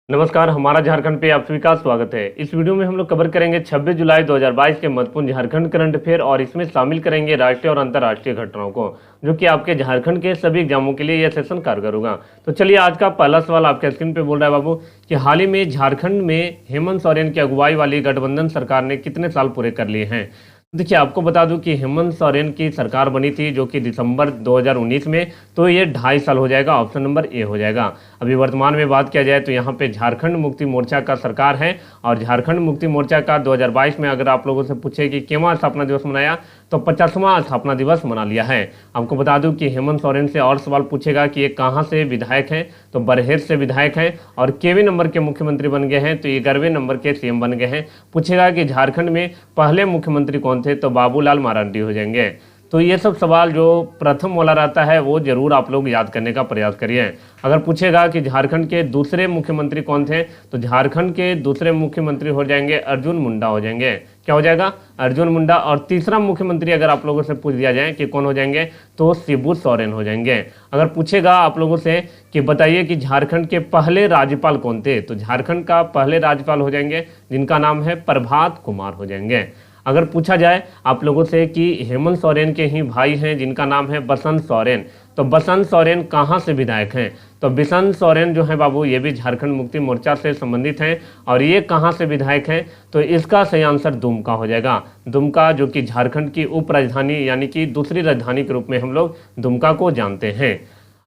नमस्कार, हमारा झारखंड पे आप सभी का स्वागत है। इस वीडियो में हम लोग कवर करेंगे 26 जुलाई 2022 के महत्वपूर्ण झारखंड करंट अफेयर और इसमें शामिल करेंगे राष्ट्रीय और अंतर्राष्ट्रीय घटनाओं को, जो कि आपके झारखंड के सभी एग्जामों के लिए यह सेशन कारगर होगा। तो चलिए, आज का पहला सवाल आपके स्क्रीन पे बोल रहा है बाबू कि हाल ही में झारखंड में हेमंत सोरेन की अगुवाई वाली गठबंधन सरकार ने कितने साल पूरे कर लिए हैं। देखिए, आपको बता दूं कि हेमंत सोरेन की सरकार बनी थी जो कि दिसंबर 2019 में, तो ये 2.5 साल हो जाएगा। ऑप्शन नंबर ए हो जाएगा। अभी वर्तमान में बात किया जाए तो यहाँ पे झारखंड मुक्ति मोर्चा का सरकार है और झारखंड मुक्ति मोर्चा का 2022 में अगर आप लोगों से पूछे कि कितना स्थापना दिवस मनाया, तो 50वां स्थापना दिवस मना लिया है। आपको बता दूं कि हेमंत सोरेन से और सवाल पूछेगा कि ये कहाँ से विधायक हैं, तो बरहेट से विधायक हैं और केवे नंबर के मुख्यमंत्री बन गए हैं, तो 11वें नंबर के सीएम बन गए हैं। पूछेगा कि झारखंड में पहले मुख्यमंत्री कौन थे, तो बाबूलाल मरांडी हो जाएंगे। तो ये सब सवाल जो प्रथम वाला रहता है वो जरूर आप लोग याद करने का प्रयास करिए। अगर पूछेगा कि झारखंड के दूसरे मुख्यमंत्री कौन थे, तो झारखंड के दूसरे मुख्यमंत्री हो जाएंगे अर्जुन मुंडा हो जाएंगे। क्या हो जाएगा? अर्जुन मुंडा। और तीसरा मुख्यमंत्री अगर आप लोगों से पूछ दिया जाए कि कौन हो जाएंगे, तो शिबू सोरेन हो जाएंगे। अगर पूछेगा आप लोगों से कि बताइए कि झारखंड के पहले राज्यपाल कौन थे, तो झारखंड का पहले राज्यपाल हो जाएंगे जिनका नाम है प्रभात कुमार हो जाएंगे। अगर पूछा जाए आप लोगों से कि हेमंत सोरेन के ही भाई हैं जिनका नाम है बसंत सोरेन, तो बसंत सोरेन कहाँ से विधायक हैं, तो बसंत सोरेन जो है बाबू ये भी झारखंड मुक्ति मोर्चा से संबंधित हैं। और ये कहाँ से विधायक हैं, तो इसका सही आंसर दुमका हो जाएगा। दुमका, जो कि झारखंड की उप राजधानी यानी कि दूसरी राजधानी के रूप में हम लोग दुमका को जानते हैं।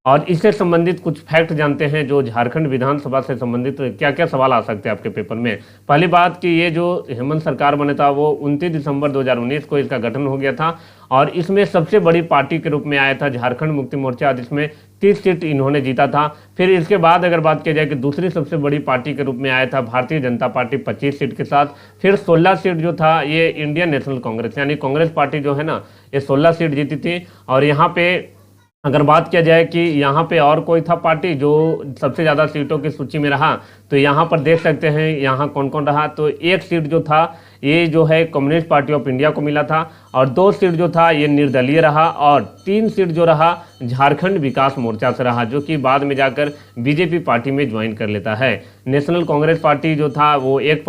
और इससे संबंधित कुछ फैक्ट जानते हैं जो झारखंड विधानसभा से संबंधित क्या क्या सवाल आ सकते हैं आपके पेपर में। पहली बात कि ये जो हेमंत सरकार बने था वो 29 दिसंबर 2019 को इसका गठन हो गया था और इसमें सबसे बड़ी पार्टी के रूप में आया था झारखंड मुक्ति मोर्चा, जिसमें 30 सीट इन्होंने जीता था। फिर इसके बाद अगर बात की जाए कि दूसरी सबसे बड़ी पार्टी के रूप में आया था भारतीय जनता पार्टी 25 सीट के साथ। फिर 16 सीट जो था ये इंडियन नेशनल कांग्रेस यानी कांग्रेस पार्टी जो है ना, ये 16 सीट जीती थी। और यहाँ पे अगर बात किया जाए कि यहाँ पे और कोई था पार्टी जो सबसे ज़्यादा सीटों की सूची में रहा, तो यहाँ पर देख सकते हैं यहाँ कौन कौन रहा। तो एक सीट जो था ये जो है कम्युनिस्ट पार्टी ऑफ इंडिया को मिला था और 2 सीट जो था ये निर्दलीय रहा और 3 सीट जो रहा झारखंड विकास मोर्चा से रहा, जो कि बाद में जाकर बीजेपी पार्टी में ज्वाइन कर लेता है। नेशनल कांग्रेस पार्टी जो था वो एक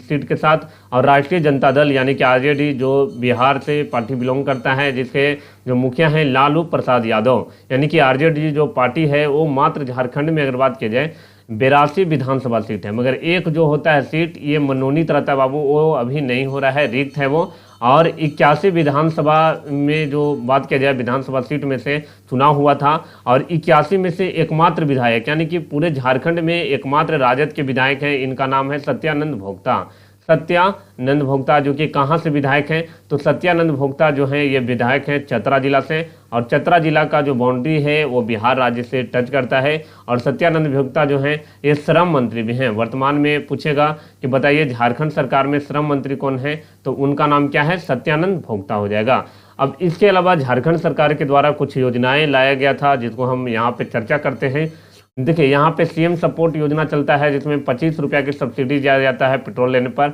सीट के साथ और राष्ट्रीय जनता दल यानी कि आरजेडी जो बिहार से पार्टी बिलोंग करता है, जिसके जो मुखिया हैं लालू प्रसाद यादव, यानी कि आरजेडी जो पार्टी है वो मात्र झारखंड में अगर बात की जाए 82 विधानसभा सीट है, मगर एक जो होता है सीट ये मनोनीत रहता है बाबू, वो अभी नहीं हो रहा है, रिक्त है वो। और 81 विधानसभा में जो बात किया जाए विधानसभा सीट में से चुनाव हुआ था और 81 में से एकमात्र विधायक यानी कि पूरे झारखंड में एकमात्र राजद के विधायक हैं, इनका नाम है सत्यानंद भोक्ता। सत्यानंद भोक्ता जो कि कहाँ से विधायक हैं, तो सत्यानंद भोक्ता जो है ये विधायक हैं चतरा जिला से और चतरा जिला का जो बाउंड्री है वो बिहार राज्य से टच करता है। और सत्यानंद भोक्ता जो हैं ये श्रम मंत्री भी हैं। वर्तमान में पूछेगा कि बताइए झारखंड सरकार में श्रम मंत्री कौन है, तो उनका नाम क्या है, सत्यानंद भोक्ता हो जाएगा। अब इसके अलावा झारखंड सरकार के द्वारा कुछ योजनाएं लाया गया था जिसको हम यहाँ पे चर्चा करते हैं। देखिए, यहाँ पे सीएम सपोर्ट योजना चलता है जिसमें 25 रुपया की सब्सिडी दिया जाता है पेट्रोल लेने पर।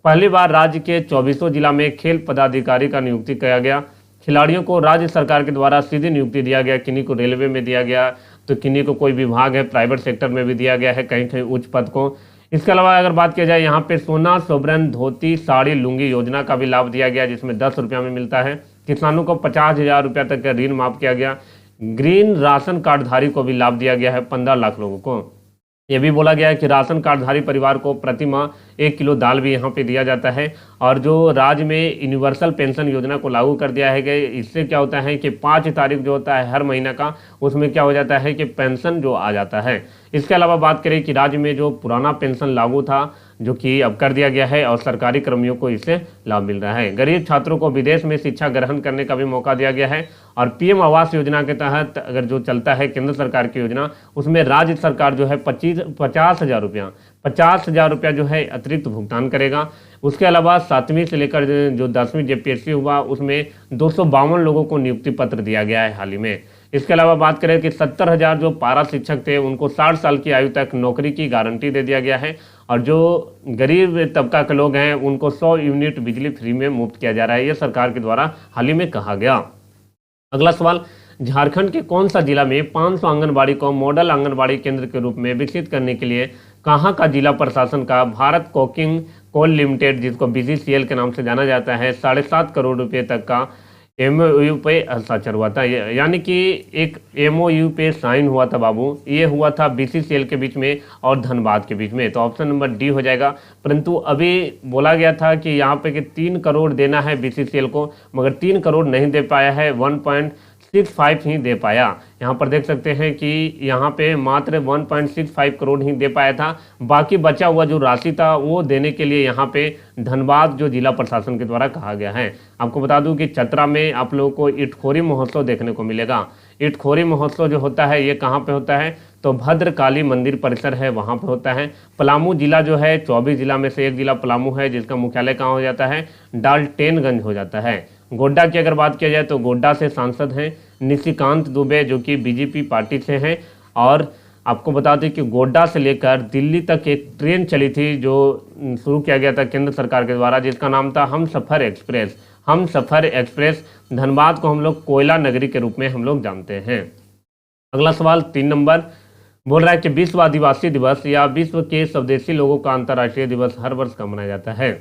पहली बार राज्य के 24 जिला में खेल पदाधिकारी का नियुक्ति किया गया। खिलाड़ियों को राज्य सरकार के द्वारा सीधी नियुक्ति दिया गया, किन्हीं को रेलवे में दिया गया, तो किन्हीं को कोई विभाग है प्राइवेट सेक्टर में भी दिया गया है, कहीं कहीं उच्च पद को। इसके अलावा अगर बात किया जाए यहाँ पे सोना सोबरन धोती साड़ी लुंगी योजना का भी लाभ दिया गया, जिसमें 10 रुपया में मिलता है। किसानों को 50,000 रुपया तक का ऋण माफ किया गया। ग्रीन राशन कार्डधारी को भी लाभ दिया गया है 15 लाख लोगों को। यह भी बोला गया है कि राशन कार्डधारी परिवार को प्रति माह 1 किलो दाल भी यहाँ पे दिया जाता है। और जो राज्य में यूनिवर्सल पेंशन योजना को लागू कर दिया है कि इससे क्या होता है कि 5 तारीख जो होता है हर महीना का, उसमें क्या हो जाता है कि पेंशन जो आ जाता है। इसके अलावा बात करें कि राज्य में जो पुराना पेंशन लागू था जो कि अब कर दिया गया है और सरकारी कर्मियों को इससे लाभ मिल रहा है। गरीब छात्रों को विदेश में शिक्षा ग्रहण करने का भी मौका दिया गया है। और पीएम आवास योजना के तहत अगर जो चलता है केंद्र सरकार की योजना, उसमें राज्य सरकार जो है 50,000 रुपया जो है अतिरिक्त भुगतान करेगा। उसके अलावा 7वीं से लेकर जो 10वीं जेपीएससी हुआ उसमें 252 लोगों को नियुक्ति पत्र दिया गया है हाल ही में। इसके अलावा बात करें कि 70,000 जो पारा शिक्षक थे उनको 60 साल की आयु तक नौकरी की गारंटी दे दिया गया है। और जो गरीब तबका के लोग हैं उनको 100 यूनिट बिजली फ्री में मुफ्त किया जा रहा है, ये सरकार के द्वारा हाल ही में कहा गया। अगला सवाल, झारखंड के कौन सा जिला में 500 आंगनबाड़ी को मॉडल आंगनबाड़ी केंद्र के रूप में विकसित करने के लिए कहाँ का जिला प्रशासन का भारत कोकिंग कोल लिमिटेड, जिसको BCCL के नाम से जाना जाता है, 7.5 करोड़ रुपए तक का MOU पे हस्ताक्षर हुआ था। यानी कि एक MOU पे साइन हुआ था बाबू, ये हुआ था BCCL के बीच में और धनबाद के बीच में। तो ऑप्शन नंबर डी हो जाएगा। परंतु अभी बोला गया था कि यहाँ पे कि 3 करोड़ देना है BCCL को, मगर 3 करोड़ नहीं दे पाया है, 1.65 ही दे पाया। यहाँ पर देख सकते हैं कि यहाँ पे मात्र 1.65 करोड़ ही दे पाया था। बाकी बचा हुआ जो राशि था वो देने के लिए यहाँ पे धनबाद जो जिला प्रशासन के द्वारा कहा गया है। आपको बता दूं कि चतरा में आप लोगों को इटखोरी महोत्सव देखने को मिलेगा। इटखोरी महोत्सव जो होता है ये कहाँ पे होता है, तो भद्रकाली मंदिर परिसर है वहाँ पे होता है। पलामू जिला जो है 24 जिला में से एक जिला पलामू है, जिसका मुख्यालय कहाँ हो जाता है, डाल्टेनगंज हो जाता है। गोड्डा की अगर बात किया जाए तो गोड्डा से सांसद हैं निशिकांत दुबे, जो कि BJP पार्टी से हैं। और आपको बता दें कि गोड्डा से लेकर दिल्ली तक एक ट्रेन चली थी जो शुरू किया गया था केंद्र सरकार के द्वारा, जिसका नाम था हमसफर एक्सप्रेस। हमसफर एक्सप्रेस। धनबाद को हम लोग कोयला नगरी के रूप में हम लोग जानते हैं। अगला सवाल 3 नंबर बोल रहा है कि विश्व आदिवासी दिवस या विश्व के स्वदेशी लोगों का अंतर्राष्ट्रीय दिवस हर वर्ष कब मनाया जाता है।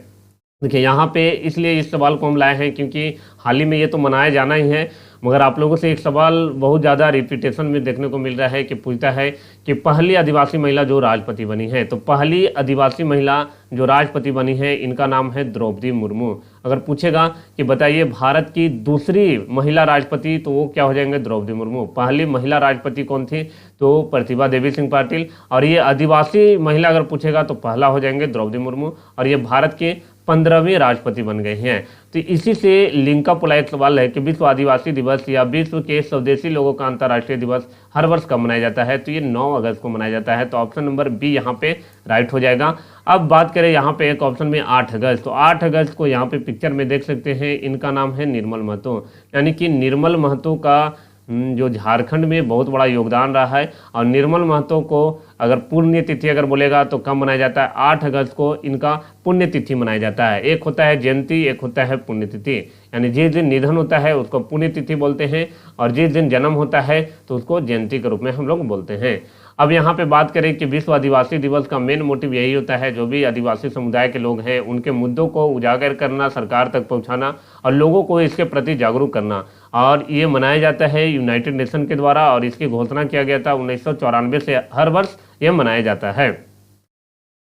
देखिए यहाँ पे इसलिए इस सवाल को हम लाए हैं क्योंकि हाल ही में ये तो मनाया जाना ही है, मगर आप लोगों से एक सवाल बहुत ज़्यादा रिपीटेशन में देखने को मिल रहा है कि पूछता है कि पहली आदिवासी महिला जो राष्ट्रपति बनी है। तो पहली आदिवासी महिला जो राष्ट्रपति बनी है इनका नाम है द्रौपदी मुर्मू। अगर पूछेगा कि बताइए भारत की दूसरी महिला राष्ट्रपति, तो वो क्या हो जाएंगे, द्रौपदी मुर्मू। पहली महिला राष्ट्रपति कौन थी, तो प्रतिभा देवी सिंह पाटिल। और ये आदिवासी महिला अगर पूछेगा तो पहला हो जाएंगे द्रौपदी मुर्मू, और ये भारत के 15वीं राष्ट्रपति बन गए हैं। तो इसी से लिंकअप वाला एक सवाल है कि विश्व आदिवासी दिवस या विश्व के स्वदेशी लोगों का अंतर्राष्ट्रीय दिवस हर वर्ष कब मनाया जाता है, तो ये 9 अगस्त को मनाया जाता है। तो ऑप्शन नंबर बी यहाँ पे राइट हो जाएगा। अब बात करें यहाँ पे एक ऑप्शन में 8 अगस्त, तो 8 अगस्त को यहाँ पे पिक्चर में देख सकते हैं, इनका नाम है निर्मल महतो। यानी कि निर्मल महतो का जो झारखंड में बहुत बड़ा योगदान रहा है। और निर्मल महतो को अगर पुण्यतिथि अगर बोलेगा तो कब मनाया जाता है, 8 अगस्त को इनका पुण्यतिथि मनाया जाता है। एक होता है जयंती, एक होता है पुण्यतिथि। यानी जिस दिन निधन होता है उसको पुण्यतिथि बोलते हैं, और जिस दिन जन्म होता है तो उसको जयंती के रूप में हम लोग बोलते हैं। अब यहाँ पे बात करें कि विश्व आदिवासी दिवस का मेन मोटिव यही होता है, जो भी आदिवासी समुदाय के लोग हैं उनके मुद्दों को उजागर करना, सरकार तक पहुँचाना और लोगों को इसके प्रति जागरूक करना। और ये मनाया जाता है यूनाइटेड नेशन के द्वारा, और इसकी घोषणा किया गया था 1994 से हर वर्ष ये मनाया जाता है।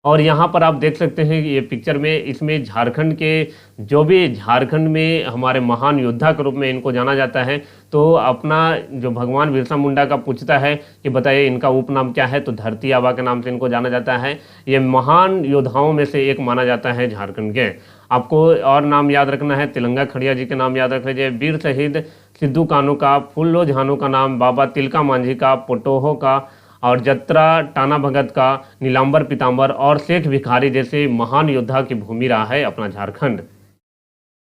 और यहाँ पर आप देख सकते हैं कि ये पिक्चर में, इसमें झारखंड के जो भी झारखंड में हमारे महान योद्धा के रूप में इनको जाना जाता है, तो अपना जो भगवान बिरसा मुंडा का पूछता है कि बताइए इनका उपनाम क्या है, तो धरती आबा के नाम से इनको जाना जाता है। ये महान योद्धाओं में से एक माना जाता है झारखंड के। आपको और नाम याद रखना है, तिलंगा खड़िया जी के नाम याद रख लीजिए, वीर शहीद सिद्धू कानू का, फुल्लो झानो का नाम, बाबा तिलका मांझी का, पोटोहो का, और जत्रा टाना भगत का, नीलांबर पीताम्बर और शेख भिखारी जैसे महान योद्धा की भूमि रहा है अपना झारखंड।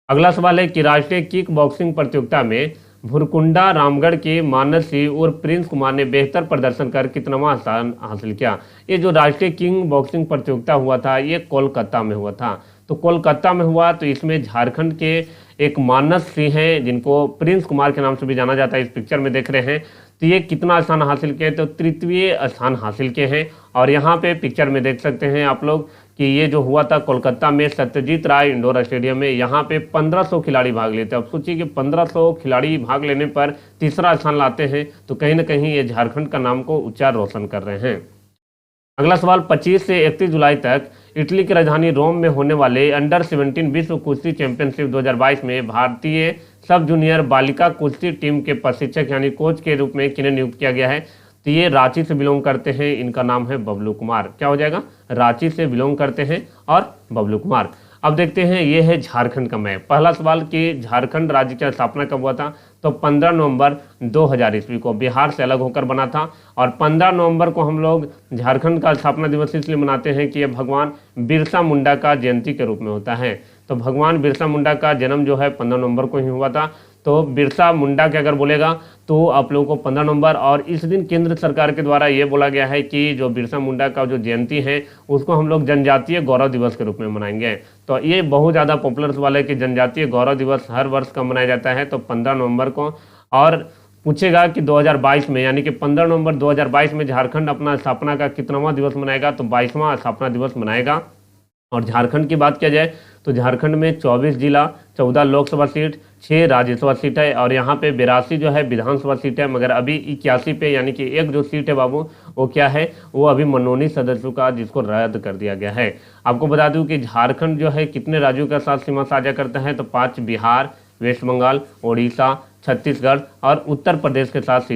अगला सवाल है कि राष्ट्रीय किक बॉक्सिंग प्रतियोगिता में भुरकुंडा रामगढ़ के मानस सिंह और प्रिंस कुमार ने बेहतर प्रदर्शन कर कितनावां स्थान हासिल किया। ये जो राष्ट्रीय किंग बॉक्सिंग प्रतियोगिता हुआ था ये कोलकाता में हुआ था। तो कोलकाता में हुआ, तो इसमें झारखंड के एक मानस सिंह हैं जिनको प्रिंस कुमार के नाम से भी जाना जाता है, इस पिक्चर में देख रहे हैं। तो ये कितना स्थान हासिल किए, तो 3वीं स्थान हासिल किए हैं। और यहाँ पे पिक्चर में देख सकते हैं आप लोग कि ये जो हुआ था कोलकाता में सत्यजीत राय इंडोर स्टेडियम में, यहाँ पे 1500 खिलाड़ी भाग लेते हैं। अब सोचिए कि 1500 खिलाड़ी भाग लेने पर तीसरा स्थान लाते हैं, तो कहीं ना कहीं ये झारखंड का नाम को ऊंचा रोशन कर रहे हैं। अगला सवाल 25 से 31 जुलाई तक इटली की राजधानी रोम में होने वाले अंडर 17 विश्व कुश्ती चैंपियनशिप 2022 में भारतीय सब जूनियर बालिका कुश्ती टीम के प्रशिक्षक यानी कोच के रूप में किन्हें नियुक्त किया गया है, तो ये रांची से बिलोंग करते हैं, इनका नाम है बबलू कुमार। क्या हो जाएगा, रांची से बिलोंग करते हैं और बबलू कुमार। अब देखते हैं, ये है झारखंड का मैप। पहला सवाल कि झारखंड राज्य की स्थापना कब हुआ था, तो 15 नवंबर 2000 ईस्वी को बिहार से अलग होकर बना था। और 15 नवंबर को हम लोग झारखंड का स्थापना दिवस इसलिए मनाते हैं कि यह भगवान बिरसा मुंडा का जयंती के रूप में होता है। तो भगवान बिरसा मुंडा का जन्म जो है 15 नवंबर को ही हुआ था। तो बिरसा मुंडा के अगर बोलेगा तो आप लोगों को 15 नवंबर, और इस दिन केंद्र सरकार के द्वारा ये बोला गया है कि जो बिरसा मुंडा का जो जयंती है उसको हम लोग जनजातीय गौरव दिवस के रूप में मनाएंगे। तो ये बहुत ज़्यादा पॉपुलर सवाल है कि जनजातीय गौरव दिवस हर वर्ष कब मनाया जाता है, तो 15 नवंबर को। और पूछेगा कि 2022 में यानी कि 15 नवंबर 2022 में झारखंड अपना स्थापना का कितनावां दिवस मनाएगा, तो 22वां स्थापना दिवस मनाएगा। और झारखंड की बात किया जाए तो झारखंड में 24 जिला, 14 लोकसभा सीट, 6 राज्यसभा सीट है और यहाँ पे 82 जो है विधानसभा सीट है, मगर अभी 81 पे यानी कि एक जो सीट है बाबू वो क्या है, वो अभी मनोनीत सदस्यों का जिसको रद्द कर दिया गया है। आपको बता दूं कि झारखंड जो है कितने राज्यों के साथ सीमा साझा करता है, तो 5 बिहार, वेस्ट बंगाल, ओडिशा, छत्तीसगढ़ और उत्तर प्रदेश के साथ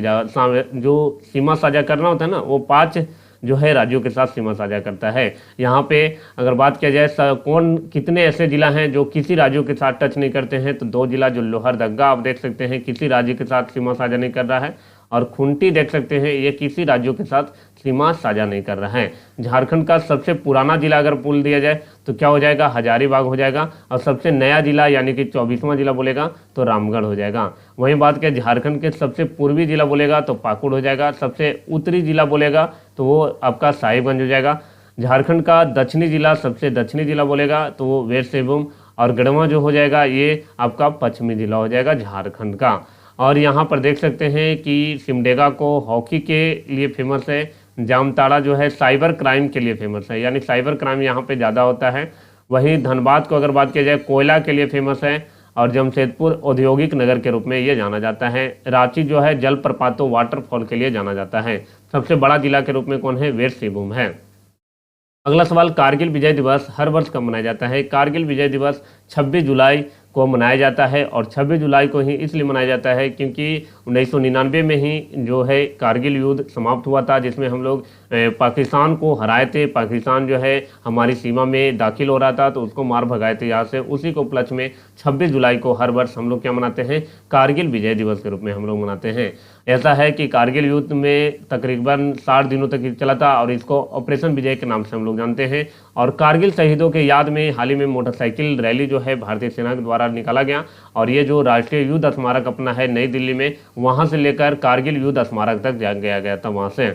जो सीमा साझा करना होता है ना, वो 5 जो है राज्यों के साथ सीमा साझा करता है। यहाँ पे अगर बात किया जाए कौन कितने ऐसे जिला हैं जो किसी राज्यों के साथ टच नहीं करते हैं, तो 2 जिला जो लोहरदगा आप देख सकते हैं किसी राज्य के साथ सीमा साझा नहीं कर रहा है, और खूंटी देख सकते हैं ये किसी राज्यों के साथ सीमा साझा नहीं कर रहा है। झारखंड का सबसे पुराना जिला अगर बोल दिया जाए तो क्या हो जाएगा, हजारीबाग हो जाएगा, और सबसे नया जिला यानी कि 24वां जिला बोलेगा तो रामगढ़ हो जाएगा। वहीं बात करें झारखंड के सबसे पूर्वी जिला बोलेगा तो पाकुड़ हो जाएगा, सबसे उत्तरी जिला बोलेगा तो वो आपका साहिबगंज हो जाएगा। झारखंड का दक्षिणी जिला सबसे दक्षिणी जिला बोलेगा तो वो वेस्ट सिंहभूम, और गढ़वा जो हो जाएगा ये आपका पश्चिमी जिला हो जाएगा झारखंड का। और यहाँ पर देख सकते हैं कि सिमडेगा को हॉकी के लिए फेमस है, जामताड़ा जो है साइबर क्राइम के लिए फेमस है, यानी साइबर क्राइम यहाँ पे ज़्यादा होता है। वहीं धनबाद को अगर बात किया जाए कोयला के लिए फेमस है, और जमशेदपुर औद्योगिक नगर के रूप में ये जाना जाता है। रांची जो है जलप्रपातों वाटरफॉल के लिए जाना जाता है। सबसे बड़ा जिला के रूप में कौन है, वेस्ट सिंहभूम है। अगला सवाल, कारगिल विजय दिवस हर वर्ष कब मनाया जाता है। कारगिल विजय दिवस 26 जुलाई को मनाया जाता है, और 26 जुलाई को ही इसलिए मनाया जाता है क्योंकि 1999 में ही जो है कारगिल युद्ध समाप्त हुआ था, जिसमें हम लोग पाकिस्तान को हराए थे। पाकिस्तान जो है हमारी सीमा में दाखिल हो रहा था तो उसको मार भगाए थे यहाँ से। उसी को उपलक्ष्य में 26 जुलाई को हर वर्ष हम लोग क्या मनाते हैं, कारगिल विजय दिवस के रूप में हम लोग मनाते हैं। ऐसा है कि कारगिल युद्ध में तकरीबन 60 दिनों तक चला था, और इसको ऑपरेशन विजय के नाम से हम लोग जानते हैं। और कारगिल शहीदों के याद में हाल ही में मोटरसाइकिल रैली जो है भारतीय सेना के द्वारा निकाला गया, और ये जो राष्ट्रीय युद्ध स्मारक अपना है नई दिल्ली में, वहां से लेकर कारगिल युद्ध स्मारक तक गया था वहां से।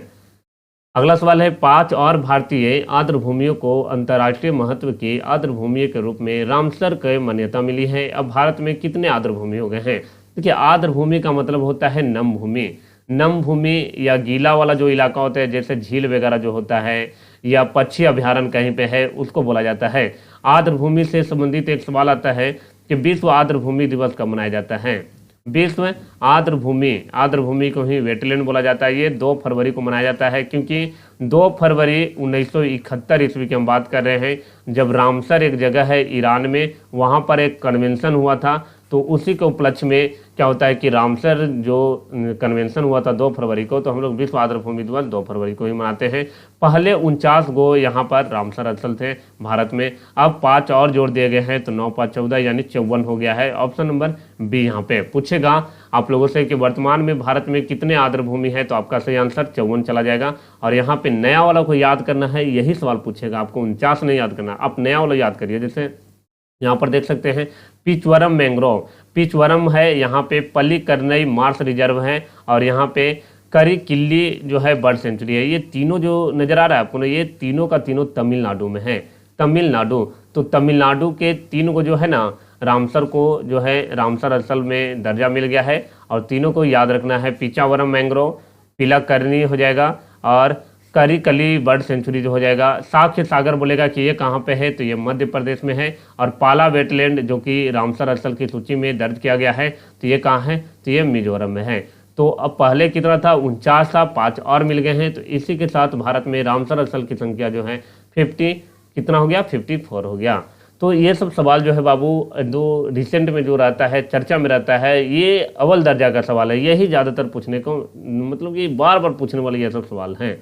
अगला सवाल है, 5 और भारतीय आर्द्रभूमियों को अंतर्राष्ट्रीय महत्व की आर्द्रभूमि के रूप में रामसर को मान्यता मिली है। अब भारत में कितने आर्द्रभूमि हो गए हैं। देखिए, आर्द्रभूमि का मतलब होता है नम भूमि। नम भूमि या गीला वाला जो इलाका होता है, जैसे झील वगैरह जो होता है या पक्षी अभ्यारण्य कहीं पे है, उसको बोला जाता है। आर्द्रभूमि से संबंधित एक सवाल आता है कि विश्व आर्द्रभूमि दिवस कब मनाया जाता है। विश्व आर्द्रभूमि को ही वेटलैंड बोला जाता है। ये 2 फरवरी को मनाया जाता है, क्योंकि 2 फरवरी 1971 ईस्वी की हम बात कर रहे हैं, जब रामसर एक जगह है ईरान में, वहाँ पर एक कन्वेंशन हुआ था। तो उसी के उपलक्ष्य में क्या होता है कि रामसर जो कन्वेंशन हुआ था 2 फरवरी को, तो हम लोग विश्व आर्द्रभूमि दिवस 2 फरवरी को ही मनाते हैं। पहले 49 गो यहाँ पर रामसर स्थल थे भारत में, अब 5 और जोड़ दिए गए हैं, तो 9 5 14 यानी 54 हो गया है। ऑप्शन नंबर बी यहाँ पे पूछेगा आप लोगों से कि वर्तमान में भारत में कितने आर्द्रभूमि है, तो आपका सही आंसर 54 चला जाएगा। और यहाँ पे नया वाला को याद करना है, यही सवाल पूछेगा आपको, 49 नहीं याद करना, आप नया वाला याद करिए। जैसे यहाँ पर देख सकते हैं पिचवरम मैंग्रोव, पिचवरम है, यहाँ पे पल्लीकरनई मार्श रिजर्व है, और यहाँ पे करी किल्ली जो है बर्ड सेंचुरी है। ये तीनों जो नजर आ रहा है आपको ना, ये तीनों का तीनों तमिलनाडु में है। तमिलनाडु, तो तमिलनाडु के 3 को जो है ना, रामसर को जो है रामसर स्थल में दर्जा मिल गया है, और तीनों को याद रखना है। पिचावरम मैंग्रोव, पिलाकरनी हो जाएगा, और करी बर्ड सेंचुरी जो हो जाएगा। साक्ष्य सागर बोलेगा कि ये कहाँ पे है, तो ये मध्य प्रदेश में है। और पाला वेटलैंड जो कि रामसर स्थल की सूची में दर्ज किया गया है, तो ये कहाँ है, तो ये मिजोरम में है। तो अब पहले कितना था, 49 था, 5 और मिल गए हैं। तो इसी के साथ भारत में रामसर स्थल की संख्या जो है 50 कितना हो गया, 54 हो गया। तो ये सब सवाल जो है बाबू, जो रिसेंट में जो रहता है, चर्चा में रहता है, ये अव्वल दर्जा का सवाल है। यही ज़्यादातर पूछने को, मतलब ये बार बार पूछने वाले ये सब सवाल हैं।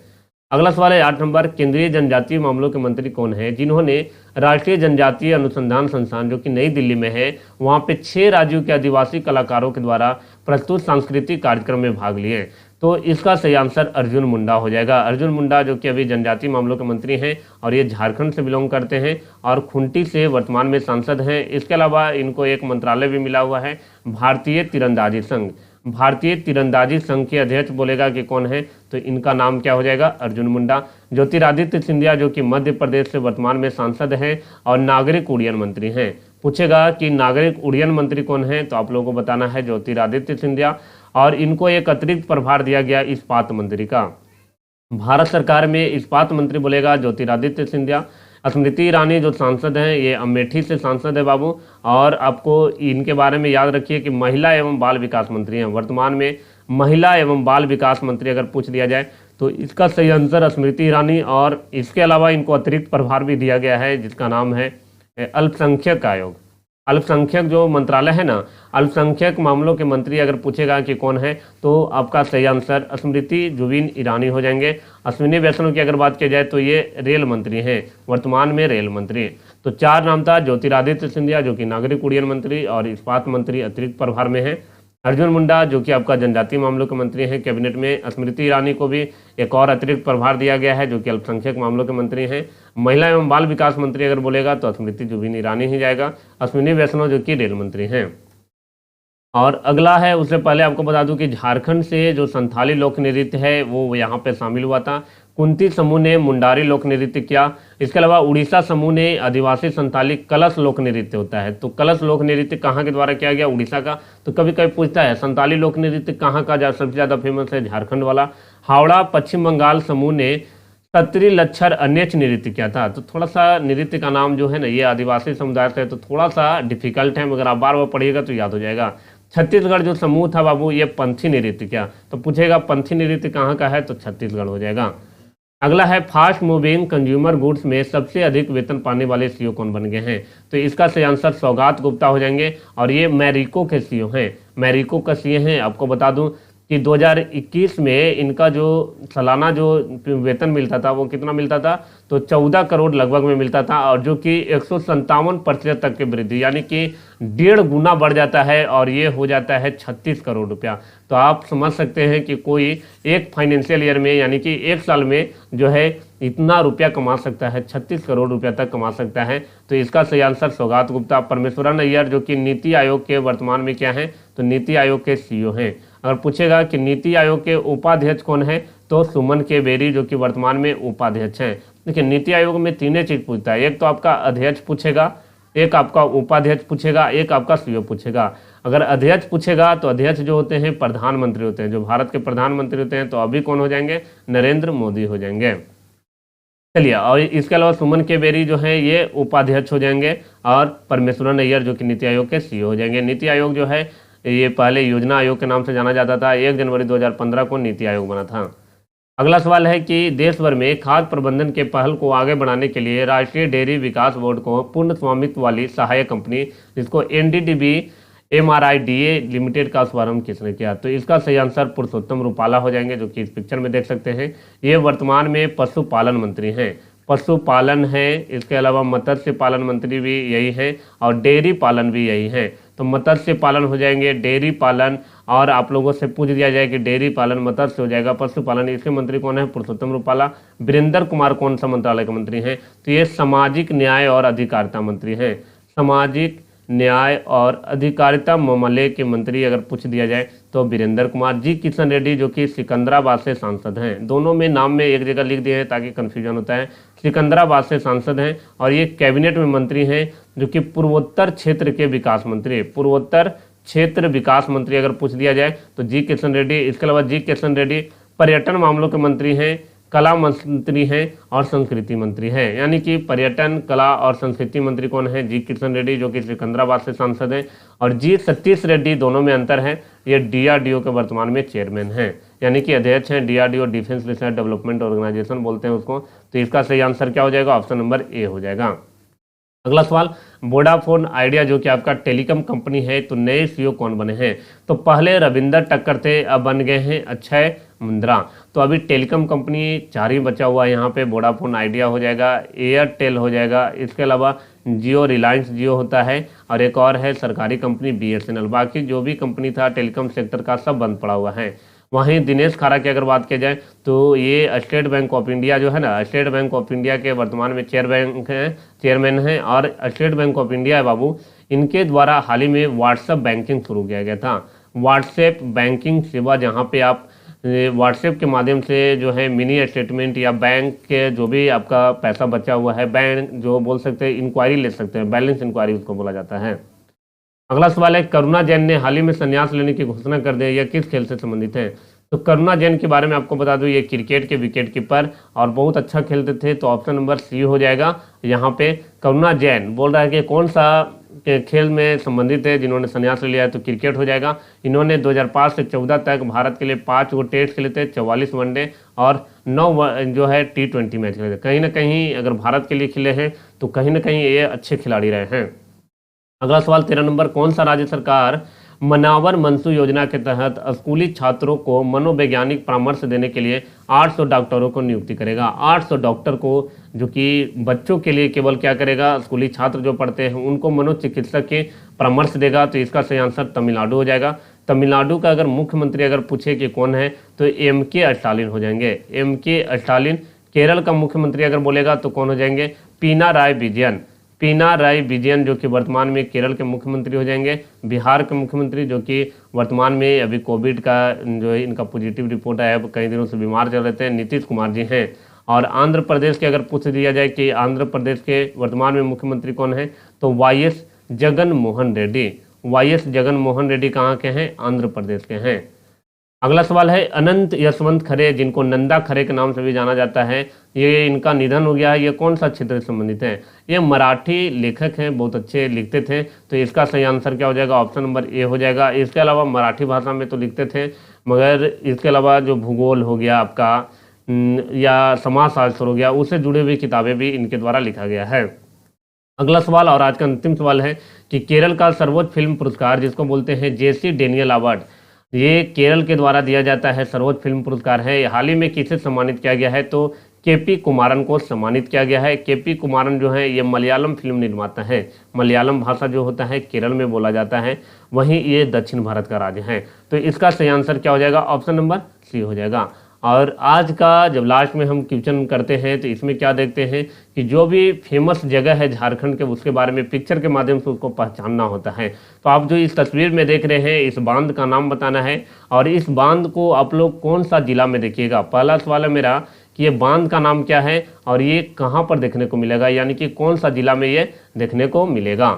अगला सवाल है 8 नंबर, केंद्रीय जनजातीय मामलों के मंत्री कौन है जिन्होंने राष्ट्रीय जनजातीय अनुसंधान संस्थान जो कि नई दिल्ली में है, वहाँ पे 6 राज्यों के आदिवासी कलाकारों के द्वारा प्रस्तुत सांस्कृतिक कार्यक्रम में भाग लिए। तो इसका सही आंसर अर्जुन मुंडा हो जाएगा। अर्जुन मुंडा जो कि अभी जनजातीय मामलों के मंत्री हैं, और ये झारखंड से बिलोंग करते हैं, और खूंटी से वर्तमान में सांसद हैं। इसके अलावा इनको एक मंत्रालय भी मिला हुआ है, भारतीय तीरंदाजी संघ। भारतीय तीरंदाजी संघ के अध्यक्ष बोलेगा कि कौन है, तो इनका नाम क्या हो जाएगा, अर्जुन मुंडा। ज्योतिरादित्य सिंधिया जो कि मध्य प्रदेश से वर्तमान में सांसद हैं और नागरिक उड्डयन मंत्री हैं। पूछेगा कि नागरिक उड्डयन मंत्री कौन है, तो आप लोगों को बताना है ज्योतिरादित्य सिंधिया। और इनको एक अतिरिक्त प्रभार दिया गया इस्पात मंत्री का। भारत सरकार में इस्पात मंत्री बोलेगा ज्योतिरादित्य सिंधिया। स्मृति ईरानी जो सांसद हैं ये अमेठी से सांसद है बाबू, और आपको इनके बारे में याद रखिए कि महिला एवं बाल विकास मंत्री हैं। वर्तमान में महिला एवं बाल विकास मंत्री अगर पूछ लिया जाए तो इसका सही आंसर स्मृति ईरानी, और इसके अलावा इनको अतिरिक्त प्रभार भी दिया गया है जिसका नाम है अल्पसंख्यक आयोग। अल्पसंख्यक जो मंत्रालय है ना, अल्पसंख्यक मामलों के मंत्री अगर पूछेगा कि कौन है तो आपका सही आंसर स्मृति जुबिन ईरानी हो जाएंगे। अश्विनी वैष्णव की अगर बात की जाए तो ये रेल मंत्री हैं, वर्तमान में रेल मंत्री। तो 4 नाम था, ज्योतिरादित्य सिंधिया जो कि नागरिक उड्डयन मंत्री और इस्पात मंत्री अतिरिक्त प्रभार में है, अर्जुन मुंडा जो कि आपका जनजातीय मामलों के मंत्री हैं कैबिनेट में, स्मृति ईरानी को भी एक और अतिरिक्त प्रभार दिया गया है जो कि अल्पसंख्यक मामलों के मंत्री हैं, महिला एवं बाल विकास मंत्री अगर बोलेगा तो स्मृति जुबिन ईरानी ही जाएगा, अश्विनी वैष्णव जो कि रेल मंत्री हैं। और अगला है, उससे पहले आपको बता दूं कि झारखंड से जो संथाली लोक नृत्य है वो यहाँ पे शामिल हुआ था। कुंती समूह ने मुंडारी लोक नृत्य किया। इसके अलावा उड़ीसा समूह ने आदिवासी संथाली कलश लोक नृत्य होता है। तो कलश लोक नृत्य कहाँ के द्वारा किया गया? उड़ीसा का। तो कभी कभी पूछता है संथाली लोक नृत्य कहाँ का सबसे ज़्यादा फेमस है? झारखंड वाला। हावड़ा पश्चिम बंगाल समूह ने सत्री लच्छर अन्यच नृत्य किया था। तो थोड़ा सा नृत्य का नाम जो है ना ये आदिवासी समुदाय से है तो थोड़ा सा डिफिकल्ट है, मगर आप बार बार पढ़िएगा तो याद हो जाएगा। छत्तीसगढ़ जो समूह था बाबू ये पंथी नृत्य किया। तो पूछेगा पंथी नृत्य कहाँ का है? तो छत्तीसगढ़ हो जाएगा। अगला है, फास्ट मूविंग कंज्यूमर गुड्स में सबसे अधिक वेतन पाने वाले सीईओ कौन बन गए हैं? तो इसका सही आंसर सौगात गुप्ता हो जाएंगे, और ये मैरिको के सीईओ हैं। मैरिको का सीईओ हैं। आपको बता दूं कि 2021 में इनका जो सालाना जो वेतन मिलता था वो कितना मिलता था? तो 14 करोड़ लगभग में मिलता था, और जो कि 157% तक की वृद्धि, यानी कि 1.5 गुना बढ़ जाता है, और ये हो जाता है 36 करोड़ रुपया। तो आप समझ सकते हैं कि कोई एक फाइनेंशियल ईयर में यानी कि एक साल में जो है इतना रुपया कमा सकता है, 36 करोड़ रुपया तक कमा सकता है। तो इसका सही आंसर सौगात गुप्ता। परमेश्वरन अय्यर जो कि नीति आयोग के वर्तमान में क्या है? तो नीति आयोग के सीईओ हैं। अगर पूछेगा कि नीति आयोग के उपाध्यक्ष कौन है तो सुमन के बेरी जो कि वर्तमान में उपाध्यक्ष हैं। देखिए नीति आयोग में 3 चीज पूछता है, एक तो आपका अध्यक्ष पूछेगा, एक आपका उपाध्यक्ष पूछेगा, एक आपका सीईओ पूछेगा। अगर अध्यक्ष पूछेगा तो अध्यक्ष जो होते हैं प्रधानमंत्री होते हैं, जो भारत के प्रधानमंत्री होते हैं। तो अभी कौन हो जाएंगे? नरेंद्र मोदी हो जाएंगे। चलिए, और इसके अलावा सुमन के बेरी जो है ये उपाध्यक्ष हो जाएंगे, और परमेश्वरन अय्यर जो कि नीति आयोग के सीईओ हो जाएंगे। नीति आयोग जो है ये पहले योजना आयोग के नाम से जाना जाता था। 1 जनवरी 2015 को नीति आयोग बना था। अगला सवाल है कि देश भर में खाद्य प्रबंधन के पहल को आगे बढ़ाने के लिए राष्ट्रीय डेयरी विकास बोर्ड को पूर्ण स्वामित्व वाली सहायक कंपनी जिसको NDDB MRIDA लिमिटेड का शुभारंभ किसने किया? तो इसका सही आंसर पुरुषोत्तम रूपाला हो जाएंगे, जो कि इस पिक्चर में देख सकते हैं। ये वर्तमान में पशुपालन मंत्री हैं। पशुपालन है, इसके अलावा मत्स्य पालन मंत्री भी यही है, और डेयरी पालन भी यही है। तो मत्स्य पालन हो जाएंगे, डेयरी पालन, और आप लोगों से पूछ दिया जाए कि डेयरी पालन मत्स्य हो जाएगा, पशुपालन इसके मंत्री कौन है? पुरुषोत्तम रूपाला। वीरेंद्र कुमार कौन सा मंत्रालय के मंत्री हैं? तो ये सामाजिक न्याय और अधिकारिता मंत्री हैं। सामाजिक न्याय और अधिकारिता मामले के मंत्री अगर पूछ दिया जाए तो वीरेंद्र कुमार। जी किशन रेड्डी जो कि सिकंदराबाद से सांसद हैं। दोनों में नाम में एक जगह लिख दिए हैं ताकि कंफ्यूजन होता है। सिकंदराबाद से सांसद हैं, और ये कैबिनेट में मंत्री हैं जो कि पूर्वोत्तर क्षेत्र के विकास मंत्री। पूर्वोत्तर क्षेत्र विकास मंत्री अगर पूछ दिया जाए तो जी किशन रेड्डी। इसके अलावा जी किशन रेड्डी पर्यटन मामलों के मंत्री हैं, कला मंत्री हैं, और संस्कृति मंत्री हैं। यानी कि पर्यटन, कला और संस्कृति मंत्री कौन है? जी किशन रेड्डी जो कि सिकंदराबाद से सांसद हैं, और जी सतीश रेड्डी दोनों में अंतर है। ये DRDO के वर्तमान में चेयरमैन हैं, यानी कि अध्यक्ष हैं। DRDO defence research development organisation बोलते हैं उसको। तो इसका सही आंसर क्या हो जाएगा? ऑप्शन नंबर ए हो जाएगा। अगला सवाल, वोडाफोन आइडिया जो कि आपका टेलीकॉम कंपनी है, तो नए सीईओ कौन बने हैं? तो पहले रविंदर टक्कर थे, अब बन गए हैं अक्षय मुंद्रा। तो अभी टेलीकॉम कंपनी 4 ही बचा हुआ है यहाँ पे। वोडाफोन आइडिया हो जाएगा, एयरटेल हो जाएगा, इसके अलावा जियो, रिलायंस जियो होता है, और एक और है सरकारी कंपनी BSNL। बाकी जो भी कंपनी था टेलीकॉम सेक्टर का सब बंद पड़ा हुआ है। वहीं दिनेश खारा की अगर बात की जाए तो ये स्टेट बैंक ऑफ इंडिया जो है ना, स्टेट बैंक ऑफ इंडिया के वर्तमान में चेयरमैन हैं, और स्टेट बैंक ऑफ इंडिया है बाबू, इनके द्वारा हाल ही में व्हाट्सएप बैंकिंग शुरू किया गया था। व्हाट्सएप बैंकिंग सेवा, जहाँ पे आप व्हाट्सएप के माध्यम से जो है मिनी स्टेटमेंट या बैंक के जो भी आपका पैसा बचा हुआ है, बैंक जो बोल सकते हैं इंक्वायरी ले सकते हैं, बैलेंस इंक्वायरी उसको बोला जाता है। अगला सवाल है, करुणा जैन ने हाल ही में संन्यास लेने की घोषणा कर दी, यह किस खेल से संबंधित है? तो करुणा जैन के बारे में आपको बता दूं, ये क्रिकेट के विकेट कीपर और बहुत अच्छा खेलते थे, तो ऑप्शन नंबर सी हो जाएगा। यहाँ पे करुणा जैन बोल रहा है कि कौन सा के खेल में संबंधित है जिन्होंने संन्यास ले लिया है, तो क्रिकेट हो जाएगा। इन्होंने 2005 से 14 तक भारत के लिए 5 गो टेस्ट खेले थे, 44 वनडे और 9 जो है T20 मैच खेले थे। कहीं ना कहीं अगर भारत के लिए खेले हैं तो कहीं ना कहीं ये अच्छे खिलाड़ी रहे हैं। अगला सवाल 13 नंबर, कौन सा राज्य सरकार मनावर मनसू योजना के तहत स्कूली छात्रों को मनोवैज्ञानिक परामर्श देने के लिए 800 डॉक्टरों को नियुक्ति करेगा? 800 डॉक्टर को, जो कि बच्चों के लिए केवल क्या करेगा, स्कूली छात्र जो पढ़ते हैं उनको मनोचिकित्सक के परामर्श देगा। तो इसका सही आंसर तमिलनाडु हो जाएगा। तमिलनाडु का अगर मुख्यमंत्री अगर पूछे कि कौन है तो MK स्टालिन हो जाएंगे, MK स्टालिन। केरल का मुख्यमंत्री अगर बोलेगा तो कौन हो जाएंगे? पिनाराई विजयन, पिनाराई विजयन जो कि वर्तमान में केरल के मुख्यमंत्री हो जाएंगे। बिहार के मुख्यमंत्री जो कि वर्तमान में अभी कोविड का जो है इनका पॉजिटिव रिपोर्ट आया, कई दिनों से बीमार चल रहे थे, नीतीश कुमार जी हैं। और आंध्र प्रदेश के अगर पूछ दिया जाए कि आंध्र प्रदेश के वर्तमान में मुख्यमंत्री कौन है, तो YS जगन मोहन रेड्डी। YS जगन मोहन रेड्डी कहाँ के हैं? आंध्र प्रदेश के हैं। अगला सवाल है, अनंत यशवंत खरे जिनको नंदा खरे के नाम से भी जाना जाता है, ये इनका निधन हो गया है, ये कौन सा क्षेत्र से संबंधित है? ये मराठी लेखक हैं, बहुत अच्छे लिखते थे, तो इसका सही आंसर क्या हो जाएगा? ऑप्शन नंबर ए हो जाएगा। इसके अलावा मराठी भाषा में तो लिखते थे, मगर इसके अलावा जो भूगोल हो गया आपका या समाजशास्त्र हो गया, उससे जुड़े हुई किताबें भी इनके द्वारा लिखा गया है। अगला सवाल और आज का अंतिम सवाल है कि केरल का सर्वोच्च फिल्म पुरस्कार जिसको बोलते हैं JC डेनियल अवार्ड, ये केरल के द्वारा दिया जाता है, सर्वोच्च फिल्म पुरस्कार है। हाल ही में किसे सम्मानित किया गया है? तो KP कुमारन को सम्मानित किया गया है। KP कुमारन जो है ये मलयालम फिल्म निर्माता है। मलयालम भाषा जो होता है केरल में बोला जाता है, वहीं ये दक्षिण भारत का राज्य है। तो इसका सही आंसर क्या हो जाएगा? ऑप्शन नंबर सी हो जाएगा। और आज का जब लास्ट में हम क्वेश्चन करते हैं तो इसमें क्या देखते हैं कि जो भी फेमस जगह है झारखंड के, उसके बारे में पिक्चर के माध्यम से उसको पहचानना होता है। तो आप जो इस तस्वीर में देख रहे हैं, इस बांध का नाम बताना है और इस बांध को आप लोग कौन सा जिला में देखिएगा। पहला सवाल है मेरा कि ये बांध का नाम क्या है और ये कहाँ पर देखने को मिलेगा, यानी कि कौन सा जिला में ये देखने को मिलेगा।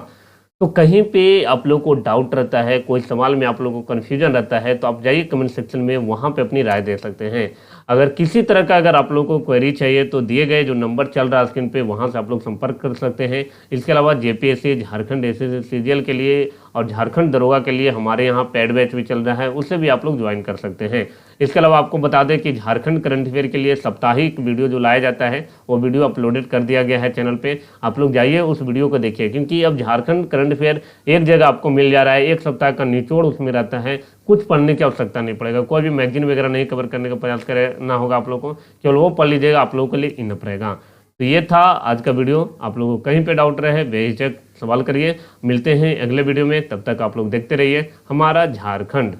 तो कहीं पे आप लोग को डाउट रहता है, कोई सवाल में आप लोगों को कन्फ्यूजन रहता है, तो आप जाइए कमेंट सेक्शन में, वहाँ पे अपनी राय दे सकते हैं। अगर किसी तरह का अगर आप लोगों को क्वेरी चाहिए तो दिए गए जो नंबर चल रहा है स्क्रीन पे, वहाँ से आप लोग संपर्क कर सकते हैं। इसके अलावा JPSC झारखंड SSC CGL के लिए और झारखंड दरोगा के लिए हमारे यहाँ पेड बैच भी चल रहा है, उससे भी आप लोग ज्वाइन कर सकते हैं। इसके अलावा आपको बता दें कि झारखंड करंट अफेयर के लिए साप्ताहिक वीडियो जो लाया जाता है वो वीडियो अपलोडेड कर दिया गया है चैनल पे, आप लोग जाइए उस वीडियो को देखिए, क्योंकि अब झारखंड करंट अफेयर एक जगह आपको मिल जा रहा है, एक सप्ताह का निचोड़ उसमें रहता है, कुछ पढ़ने की आवश्यकता नहीं पड़ेगा, कोई भी मैगजीन वगैरह नहीं कवर करने का प्रयास करना होगा आप लोगों को, केवल वो पढ़ लीजिएगा, आप लोगों के लिए इनफ रहेगा। तो ये था आज का वीडियो। आप लोगों को कहीं पे डाउट रहे बेहिचक सवाल करिए। मिलते हैं अगले वीडियो में, तब तक आप लोग देखते रहिए हमारा झारखंड।